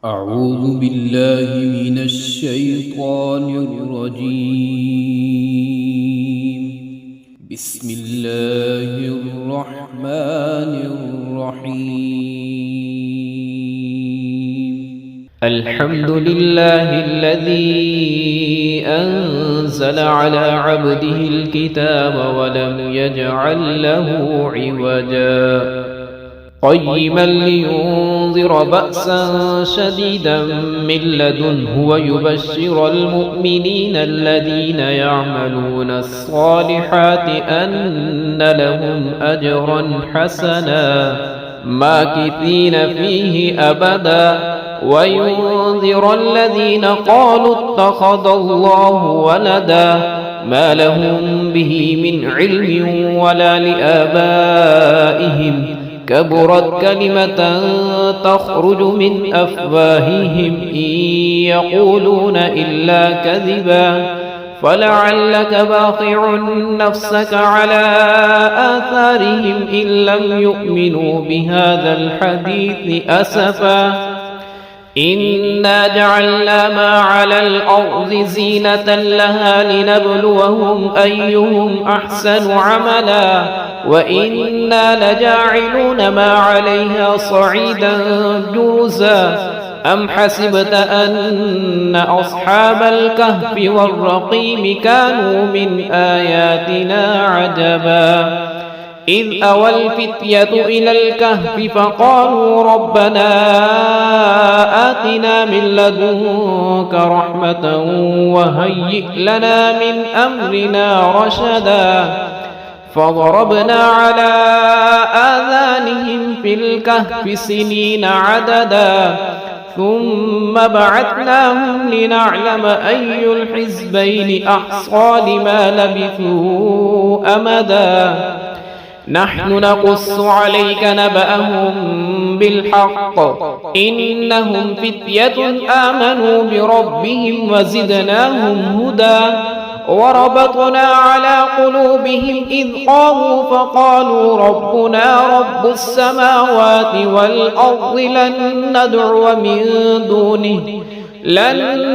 أعوذ بالله من الشيطان الرجيم. بسم الله الرحمن الرحيم. الحمد لله الذي أنزل على عبده الكتاب ولم يجعل له عوجا قيما لينذر بأسا شديدا من لدنه ويبشر المؤمنين الذين يعملون الصالحات أن لهم أجرا حسنا ماكثين فيه أبدا وينذر الذين قالوا اتخذ الله ولدا ما لهم به من علم ولا لآبائهم كبرت كلمة تخرج من أفواههم إن يقولون إلا كذبا فلعلك باخع نفسك على آثارهم إن لم يؤمنوا بهذا الحديث أسفا إنا جعلنا ما على الأرض زينة لها لنبلوهم أيهم أحسن عملا وإنا لجاعلون ما عليها صعيدا جرزا أم حسبت أن أصحاب الكهف والرقيم كانوا من آياتنا عجبا إذ أوى الفتية إلى الكهف فقالوا ربنا آتنا من لدنك رحمة وهيئ لنا من أمرنا رشدا فضربنا على آذانهم في الكهف سنين عددا ثم بعثناهم لنعلم أي الحزبين أحصى لما لبثوا أمدا نحن نقص عليك نبأهم بالحق إنهم فتية آمنوا بربهم وزدناهم هدى وربطنا على قلوبهم إذ قاموا فقالوا ربنا رب السماوات والأرض لن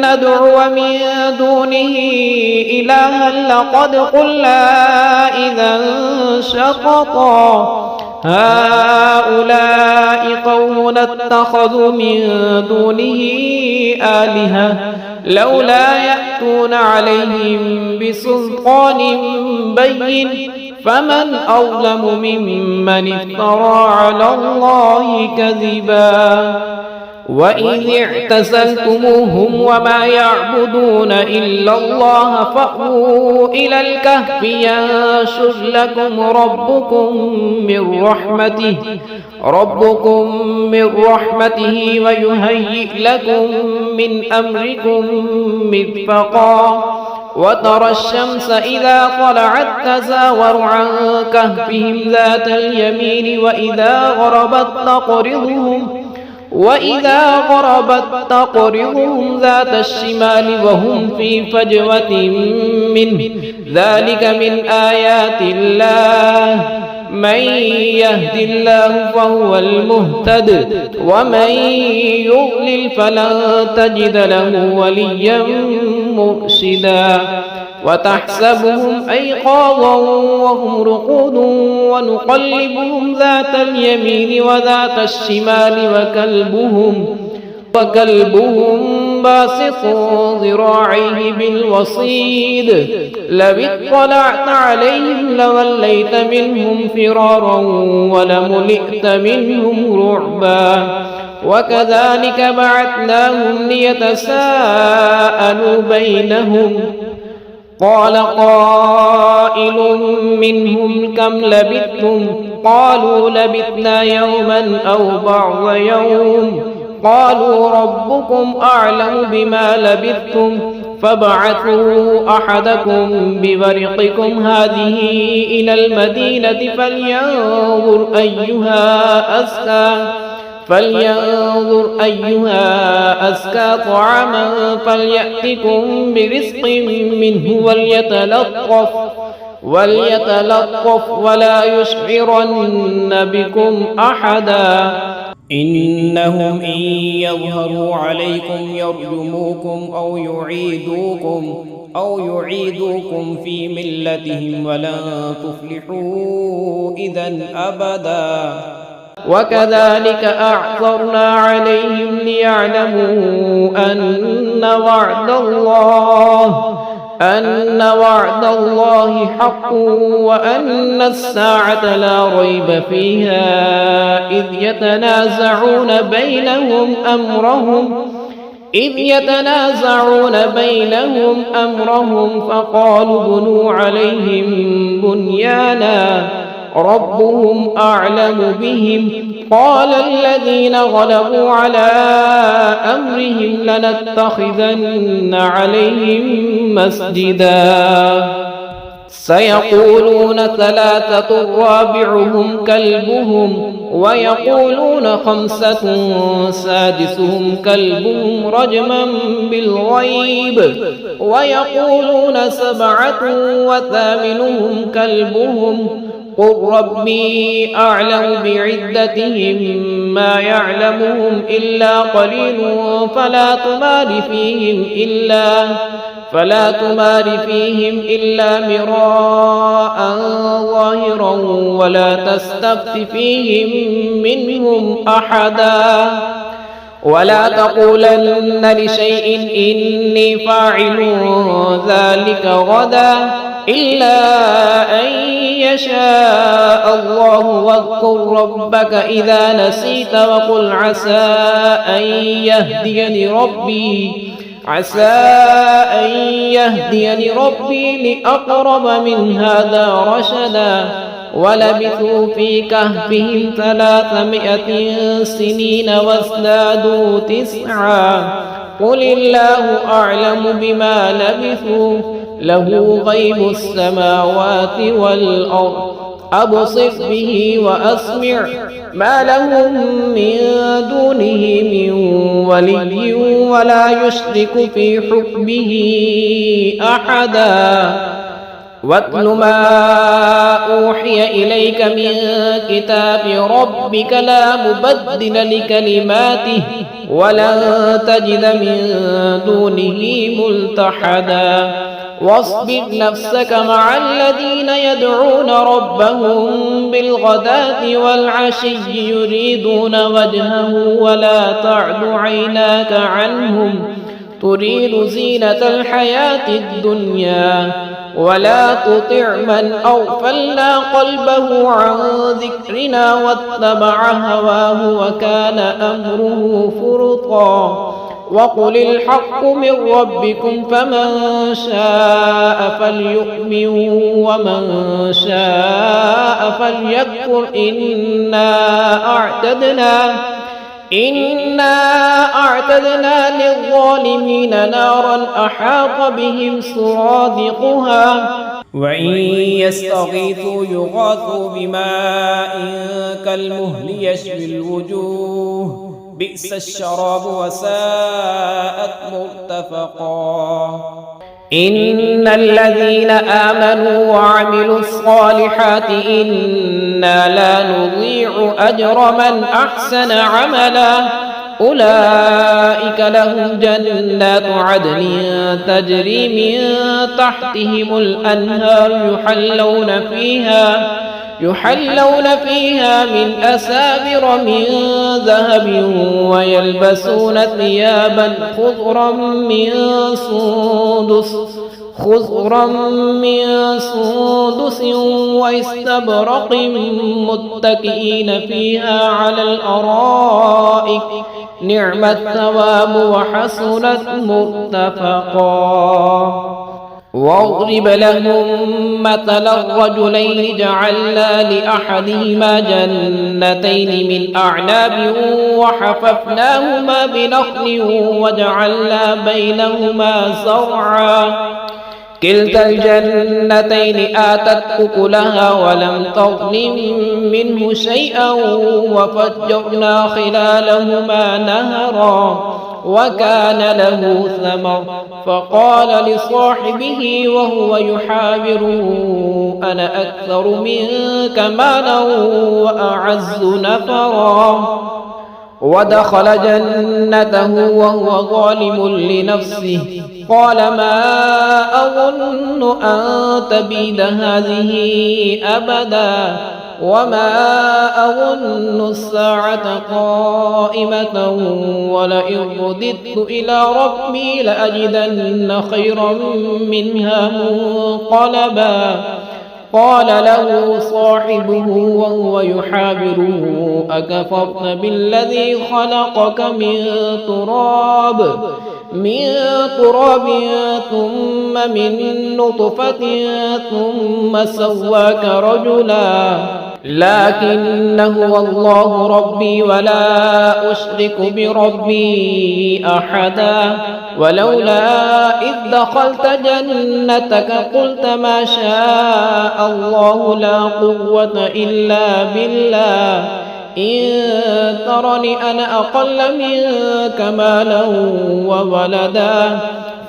ندعو من دونه إلها لقد قلنا إذا شططا هؤلاء قوم اتخذوا من دونه آلهة لولا يأتون عليهم بسلطان بين فمن أظلم ممن افترى على الله كذبا وإذ اعتزلتموهم وما يعبدون إلا الله فأووا إلى الكهف ينشر لكم ربكم من رحمته ويهيئ لكم من أمركم مرفقا وترى الشمس إذا طلعت تزاور عن كهفهم ذات اليمين وإذا غربت تقرضهم ذات الشمال وهم في فجوة منه ذلك من آيات الله من يهد الله فهو المهتد ومن يضلل فلن تجد له وليا مرشدا وتحسبهم أيقاظا وهم رقود ونقلبهم ذات اليمين وذات الشمال وكلبهم باسط ذراعيه بالوصيد لو اطلعت عليهم لوليت منهم فرارا ولملئت منهم رعبا وكذلك بعثناهم ليتساءلوا بينهم قال قائل منهم كم لبثتم قالوا لبثنا يوما أو بعض يوم قالوا ربكم أعلم بما لبثتم فابعثوا أحدكم بورقكم هذه إلى المدينة فلينظر أيها أزكى طعاما فليأتكم برزق منه وليتلطف ولا يشعرن بكم أحدا إنهم إن يظهروا عليكم يرجموكم أو يعيدوكم في ملتهم ولن تفلحوا إذا أبدا. وكذلك أعثرنا عليهم ليعلموا أن وعد الله حق وأن الساعة لا ريب فيها إذ يتنازعون بينهم أمرهم فقالوا بنوا عليهم بنيانا ربهم أعلم بهم قال الذين غلبوا على أمرهم لنتخذن عليهم مسجدا سيقولون ثلاثة رابعهم كلبهم ويقولون خمسة سادسهم كلبهم رجما بالغيب ويقولون سبعة وثامنهم كلبهم قل ربي أعلم بعدتهم ما يعلمهم إلا قليل فلا تمار فيهم إلا مراء ظاهرا ولا تستفت فيهم منهم أحدا ولا تقولن لشيء إني فاعل ذلك غدا إلا أن يشاء الله واذكر ربك إذا نسيت وقل عسى أن يهديني ربي لأقرب من هذا رشدا ولبثوا في كهفهم 300 سنين وازدادوا 9 قل الله أعلم بما لبثوا له غيب السماوات والأرض أبصر به وأسمع ما لهم من دونه من ولي ولا يشرك في حكمه أحدا واتل ما أوحي إليك من كتاب ربك لا مبدل لكلماته ولن تجد من دونه ملتحدا واصبر نفسك مع الذين يدعون ربهم بالغداة والعشي يريدون وجهه ولا تعد عيناك عنهم تريد زينة الحياة الدنيا ولا تطع من أغفلنا قلبه عن ذكرنا واتبع هواه وكان أمره فرطا وقل الحق من ربكم فمن شاء فليؤمن ومن شاء فليكفر إنا أعتدنا للظالمين نارا أحاط بهم سرادقها وإن يستغيثوا يغاثوا بماء كالمهل يشوي الوجوه بئس الشراب وساءت مرتفقا إن الذين آمنوا وعملوا الصالحات إنا لا نضيع أجر من أحسن عملا أولئك لهم جنات عدن تجري من تحتهم الأنهار يحلون فيها من أساور من ذهب ويلبسون ثيابا خضرا من سندس واستبرق متكئين فيها على الأرائك نعم الثواب وحسنت مرتفقا واضرب لهم مثل الرجلين جعلنا لأحدهما جنتين من أعناب وحففناهما بنخل وجعلنا بينهما زرعا كلتا الجنتين آتت أكلها ولم تظلم منه شيئا وفجرنا خلالهما نهرا وكان له ثمر فقال لصاحبه وهو يحاوره أنا أكثر منك مالا وأعز نفرا ودخل جنته وهو ظالم لنفسه قال ما أظن أن تبيد هذه أبدا وما أظن الساعة قائمة ولئن رددت إلى ربي لأجدن خيرا منها منقلبا قال له صاحبه وهو يحاوره أكفرت بالذي خلقك من تراب ثم من نطفة ثم سواك رجلا لكن هو الله ربي ولا أشرك بربي أحدا ولولا إذ دخلت جنتك قلت ما شاء الله لا قوة إلا بالله إن ترني أنا أقل منك مالا وولدا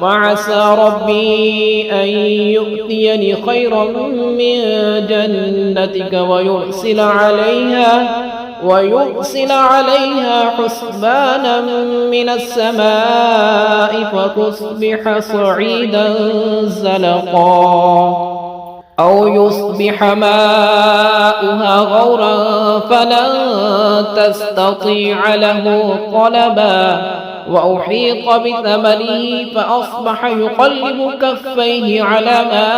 فعسى ربي أن يؤتيني خيرا من جنتك ويرسل عليها حسبانا من السماء فتصبح صعيدا زلقا أو يصبح ماؤها غورا فلن تستطيع له طلبا وأحيط بثمره فأصبح يقلب كفيه على ما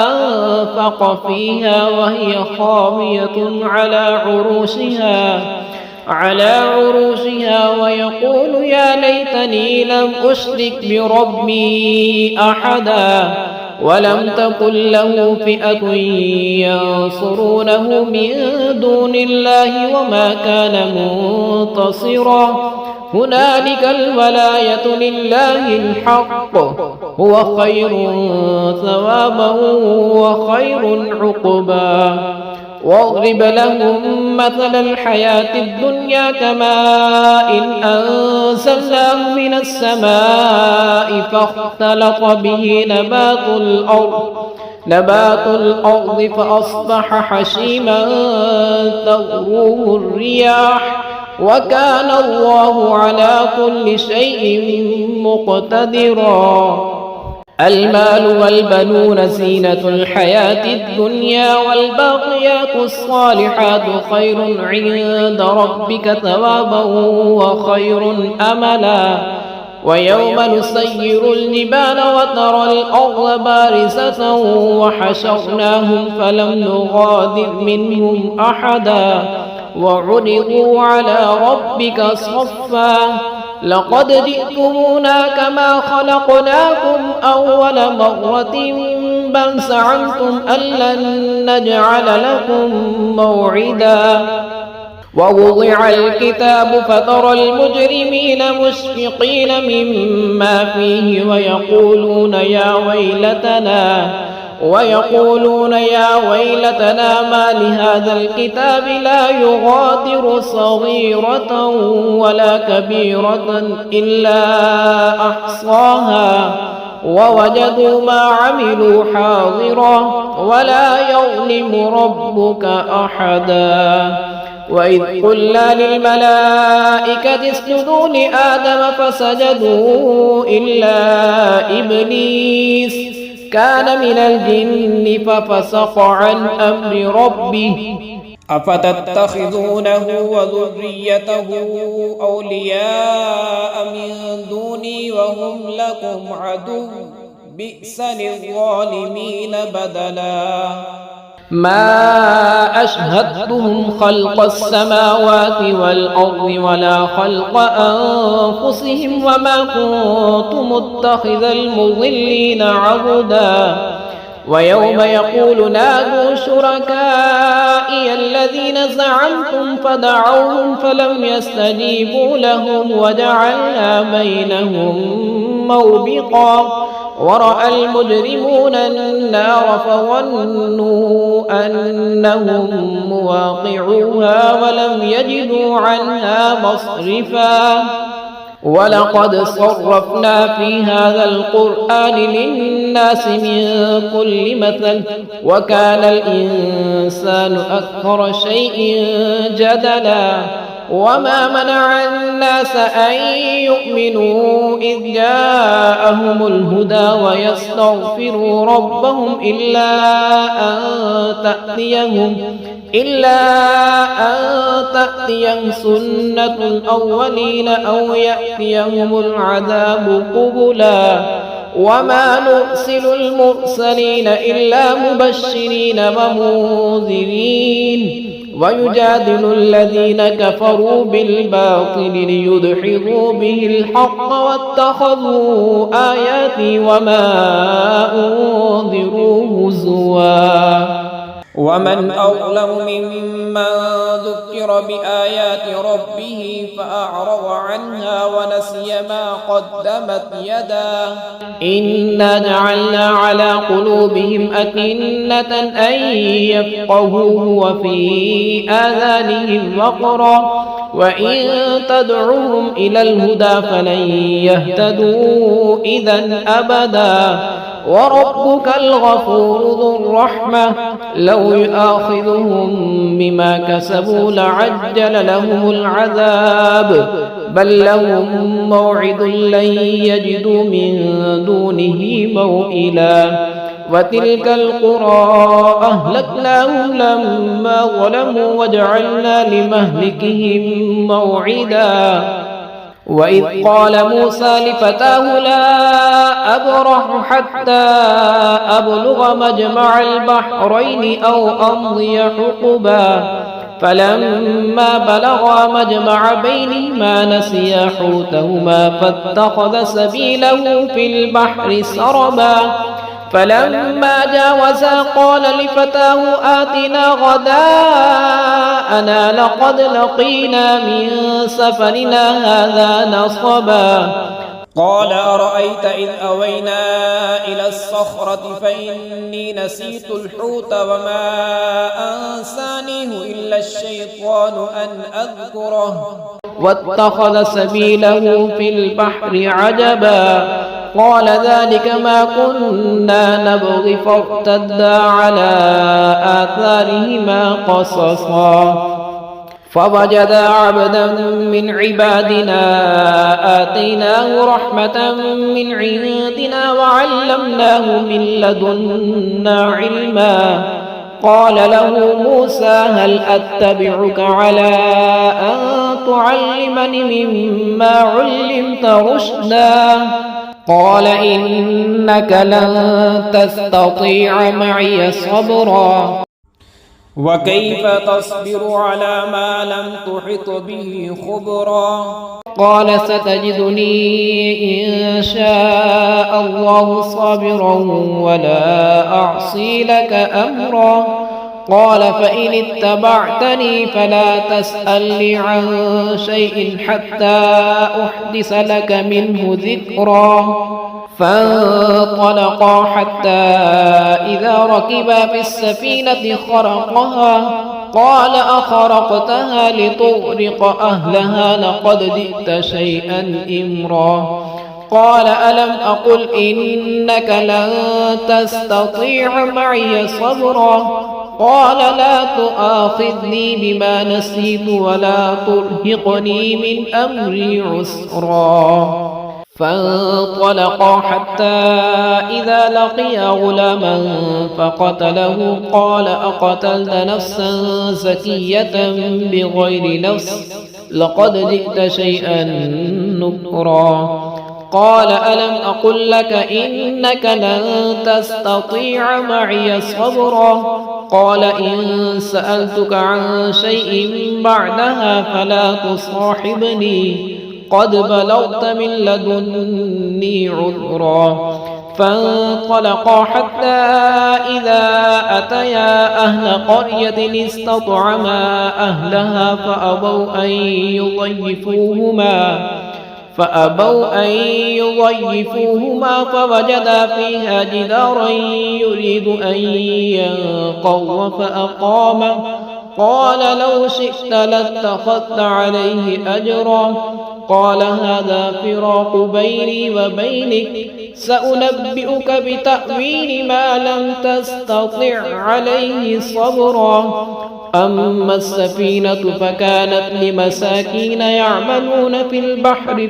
أنفق فيها وهي خاوية على عروشها ويقول يا ليتني لم أشرك بربي أحدا ولم تكن له فئة ينصرونه من دون الله وما كان منتصرا هنالك الولاية لله الحق هو خير ثوابا وخير عقبا واضرب لهم مثل الحياة الدنيا كماء إن أنزلناه من السماء فاختلط به نبات الأرض فأصبح حشيما تذروه الرياح وكان الله على كل شيء مقتدرا المال والبنون زينة الحياة الدنيا والباقيات الصالحات خير عند ربك ثوابا وخير أملا ويوم نسير الجبال وترى الأرض بارزة وحشرناهم فلم نغادر منهم أحدا وعرضوا على ربك صفا لقد جئتمونا كما خلقناكم أول مرة بل زعمتم أن لن نجعل لكم موعدا ووضع الكتاب فترى المجرمين مشفقين مما فيه ويقولون يا ويلتنا ما لهذا الكتاب لا يغادر صغيرة ولا كبيرة إلا أحصاها ووجدوا ما عملوا حاضرا ولا يظلم ربك أحدا وإذ قلنا للملائكة اسجدوا لآدم فسجدوا إلا إبليس كان من الجن ففسق عن أمر ربه أفتتخذونه وذريته أولياء من دوني وهم لكم عدو بئس للظالمين بدلا ما أشهدتهم خلق السماوات والأرض ولا خلق أنفسهم وما كنت متخذ المضلين عضدا ويوم يقول نادوا شركائي الذين زعمتم فدعوهم فلم يستجيبوا لهم وجعلنا بينهم موبقا ورأى المجرمون النار فظنوا أنهم مواقعوها ولم يجدوا عنها مصرفا ولقد صرفنا في هذا القرآن للناس من كل مثل وكان الإنسان أكثر شيء جدلا وما منع الناس أن يؤمنوا إذ جاءهم الهدى ويستغفروا ربهم إلا أن تأتيهم سنة الأولين أو يأتيهم العذاب قبلا وما نرسل المرسلين إلا مبشرين ومنذرين ويجادل الذين كفروا بالباطل ليدحضوا به الحق واتخذوا آياتي وما أنذروا هزوا ومن أظلم ممن ذكر بآيات ربه فأعرض عنها ونسي ما قدمت يداه إنا جعلنا على قلوبهم أكنة أن يفقهوه وفي آذانهم وقرا وإن تدعوهم إلى الهدى فلن يهتدوا إذا أبدا وربك الغفور ذو الرحمة لو يؤاخذهم بما كسبوا لعجل لهم العذاب بل لهم موعد لن يجدوا من دونه موئلا وتلك القرى أهلكناهم لما ظلموا وجعلنا لمهلكهم موعدا وإذ قال موسى لفتاه لا أبرح حتى أبلغ مجمع البحرين أو أمضي حقبا فلما بلغا مجمع بينهما نسيا حوتهما فاتخذ سبيله في البحر سربا فلما جاوزا قال لفتاه آتنا غداءنا لقد لقينا من سفرنا هذا نصبا قال أرأيت إذ أوينا إلى الصخرة فإني نسيت الحوت وما أنسانيه إلا الشيطان أن أذكره واتخذ سبيله في البحر عجبا قال ذلك ما كنا نبغي فارتدا على آثارهما قصصا فوجدا عبدا من عبادنا آتيناه رحمة من عندنا وعلمناه من لدنا علما قال له موسى هل أتبعك على أن تعلمني مما علمت رشدا قال إنك لن تستطيع معي صبرا وكيف تصبر على ما لم تحط به خبرا قال ستجدني إن شاء الله صابرا ولا أعصي لك أمرا قال فإن اتبعتني فلا تسألني عن شيء حتى أحدث لك منه ذكرا فانطلقا حتى إذا ركبا في السفينة خرقها قال أخرقتها لتغرق أهلها لقد جئت شيئا إمرا قال ألم أقل إنك لن تستطيع معي صبرا قال لا تؤاخذني بما نسيت ولا ترهقني من أمري عسرا فانطلقا حتى إذا لقيا غلاما فقتله قال أقتلت نفسا زكية بغير نفس لقد جئت شيئا نكرا قال ألم أقل لك إنك لن تستطيع معي صبرا قال إن سألتك عن شيء بعدها فلا تصاحبني قد بلغت من لدني عذرا فانطلقا حتى إذا أتيا أهل قرية استطعما أهلها فأبوا أن يضيفوهما فوجدا فيها جدارا يريد أن ينقض فأقامه قال لو شئت لاتخذت عليه أجرا قال هذا فراق بيني وبينك سأنبئك بتأويل ما لم تستطع عليه صبرا أما السفينة فكانت لمساكين يعملون في البحر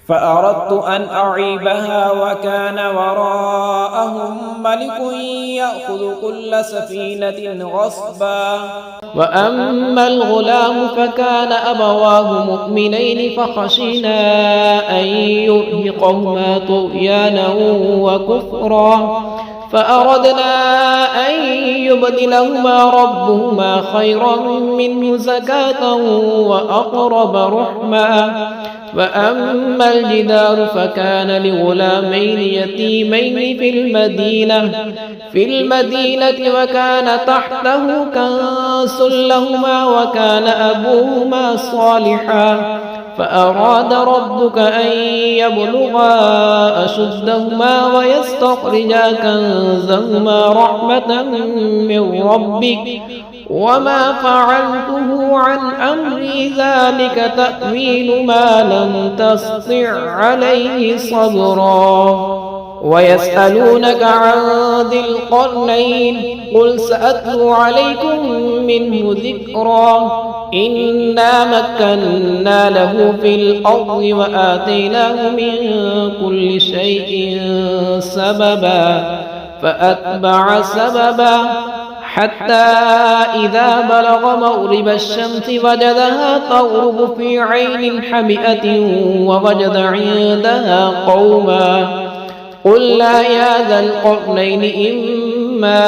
فأردت أن أعيبها وكان وراءهم ملك يأخذ كل سفينة غصبا وأما الغلام فكان أبواه مؤمنين فخشينا أن يرهقهما طغيانا وكفرا فأردنا أن يبدلهما ربهما خيرا منه زكاة وأقرب رحما وأما الجدار فكان لغلامين يتيمين في المدينة وكان تحته كنز لهما وكان أبوهما صالحا فأراد ربك أن يبلغا أشدهما ويستخرجا كنزهما رحمة من ربك وما فعلته عن أمري ذلك تأويل ما لم تستطع عليه صبرا ويسألونك عن ذي القرنين قل سأتلو عليكم منه ذكرا إنا مكنا له في الأرض وآتيناه من كل شيء سببا فأتبع سببا حتى إذا بلغ مغرب الشمس وجدها تغرب في عين حمئة ووجد عندها قوما قلنا يا ذا القرنين إما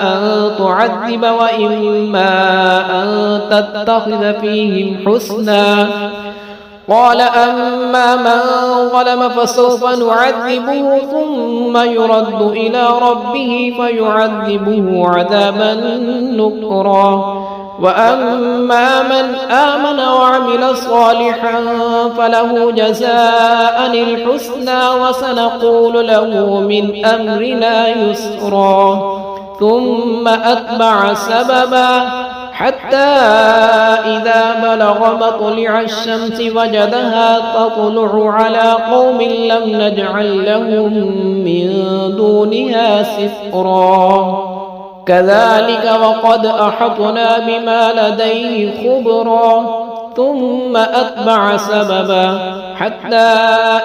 أن تعذب وإما أن تتخذ فيهم حسنا قال أما من ظلم فسوف نعذبه ثم يرد إلى ربه فيعذبه عذابا نكرا وأما من آمن وعمل صالحا فله جزاء الحسنى وسنقول له من أمرنا يسرا ثم أتبع سببا حتى إذا بلغ مطلع الشمس وجدها تطلع على قوم لم نجعل لهم من دونها سترا كذلك وقد أحطنا بما لديه خبرا ثم أتبع سببا حتى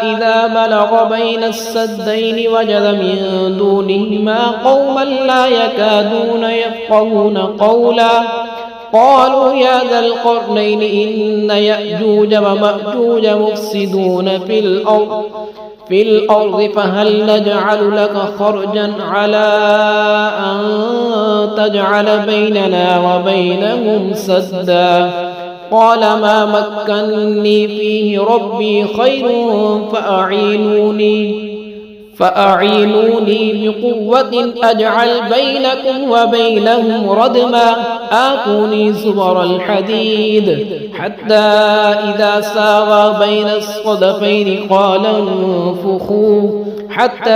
إذا بلغ بين السدين وجد من دونهما قوما لا يكادون يفقهون قولا قالوا يا ذا القرنين إن يأجوج ومأجوج مفسدون في الأرض فهل نجعل لك خرجا على أن تجعل بيننا وبينهم سدا قال ما مكنني فيه ربي خير فأعينوني بقوة أجعل بينكم وبينهم ردما آتوني زبر الحديد حتى إذا ساوى بين الصدفين قال انفخوه حتى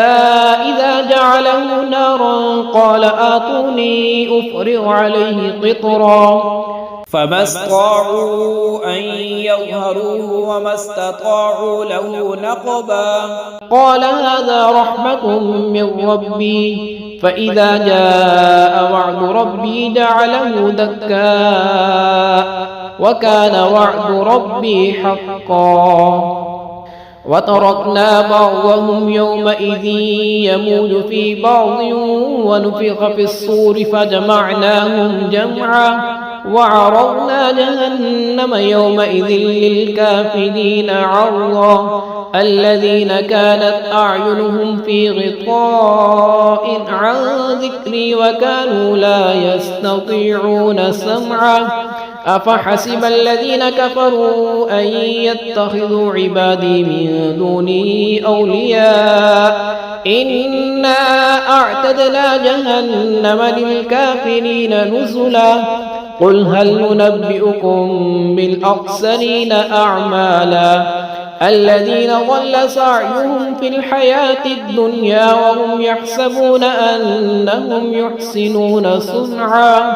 إذا جعله نارا قال آتوني أفرغ عليه قطرا فما استطاعوا أن يظهروه وما استطاعوا له نقبا قال هذا رحمة من ربي فإذا جاء وعد ربي جعله دكا وكان وعد ربي حقا وتركنا بعضهم يومئذ يموج في بعض ونفخ في الصور فجمعناهم جمعا وعرضنا جهنم يومئذ للكافرين عرضا الذين كانت أعينهم في غطاء عن ذكري وكانوا لا يستطيعون سمعا أفحسب الذين كفروا أن يتخذوا عبادي من دوني أولياء إنا أعتدنا جهنم للكافرين نزلا قل هل ننبئكم بالأخسرين أعمالا الذين ضل سعيهم في الحياة الدنيا وهم يحسبون أنهم يحسنون صنعا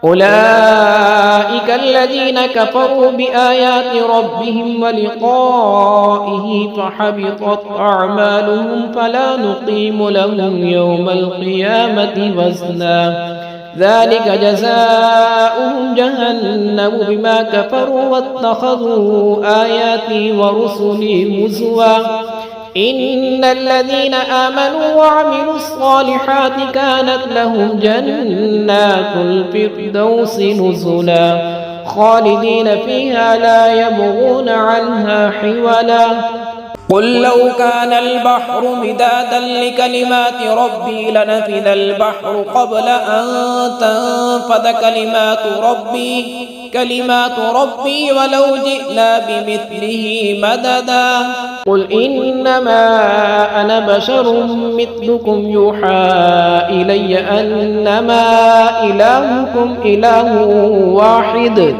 أولئك الذين كفروا بآيات ربهم ولقائه فحبطت أعمالهم فلا نقيم لهم يوم القيامة وزنا ذلك جزاؤهم جهنم بما كفروا واتخذوا آياتي ورسلي هزوا إن الذين آمنوا وعملوا الصالحات كانت لهم جنات الفردوس نزلا خالدين فيها لا يبغون عنها حولا قل لو كان البحر مدادا لكلمات ربي لنفذ البحر قبل أن تنفذ كلمات ربي ولو جئنا بمثله مددا قل إنما أنا بشر مثلكم يوحى إلي أنما إلهكم إله واحد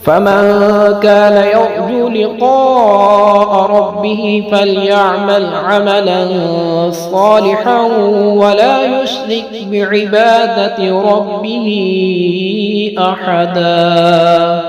فمن كان يرجو لقاء ربه فليعمل عملا صالحا ولا يشرك بعبادة ربه أحدا.